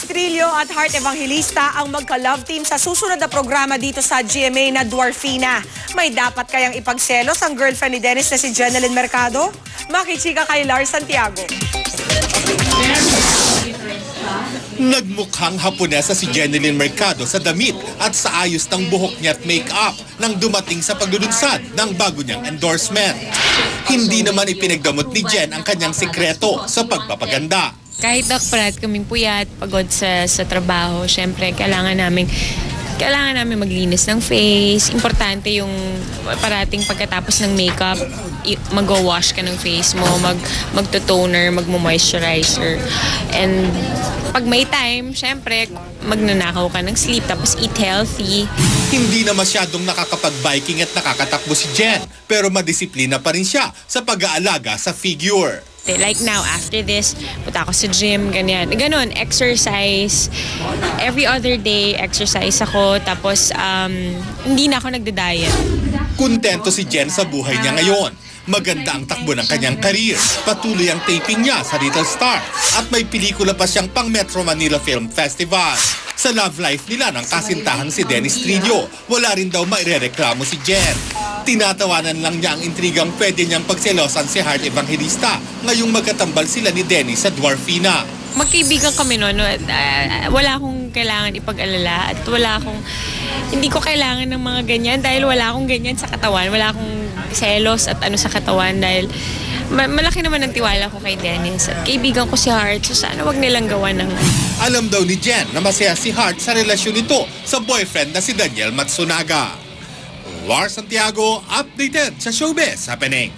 Trillo at Heart Evangelista ang magka-love team sa susunod na programa dito sa GMA na Dwarfina. May dapat kayang ipagselos ang girlfriend ni Dennis na si Jenelyn Mercado? Makichika kay Lars Santiago. Nagmukhang Haponesa si Jenelyn Mercado sa damit at sa ayos ng buhok niya at make-up nang dumating sa paglulunsad ng bago niyang endorsement. Hindi naman ipinagdamot ni Jen ang kanyang sikreto sa pagpapaganda. Kahit parat kaming puyat, pagod sa trabaho, syempre kailangan namin maglinis ng face. Importante yung parating pagkatapos ng makeup, mag-wash ka ng face mo, magto-toner, magmo-moisturizer. And pag may time, syempre, magnanakaw ka ng sleep, tapos eat healthy. Hindi na masyadong nakakapag-biking at nakakatakbo si Jen, pero madisiplina pa rin siya sa pag-aalaga sa figure. Like now, after this, punta ako sa gym, ganyan. Ganon, exercise. Every other day, exercise ako. Tapos, hindi na ako nagda-diet. Kontento si Jen sa buhay niya ngayon. Maganda ang takbo ng kanyang career. Patuloy ang taping niya sa Little Star. At may pelikula pa siyang pang Metro Manila Film Festival. Sa love life nila ng kasintahang si Dennis Trillo, wala rin daw mairereklamo si Jen. Tinatawanan lang niya ang intrigang pwede niyang pagselosan si Heart Evangelista ngayong magkatambal sila ni Dennis sa Dwarfina. Magkaibigan kami noon. Wala akong kailangan ipag-alala at hindi ko kailangan ng mga ganyan dahil wala akong ganyan sa katawan. Wala akong selos at sa katawan dahil malaki naman ang tiwala ko kay Dennis at kaibigan ko si Heart, so sana wag nilang gawa ng... Alam daw ni Jen na masaya si Heart sa relasyon nito sa boyfriend na si Daniel Matsunaga. Lars Santiago, updated sa Showbiz Happening.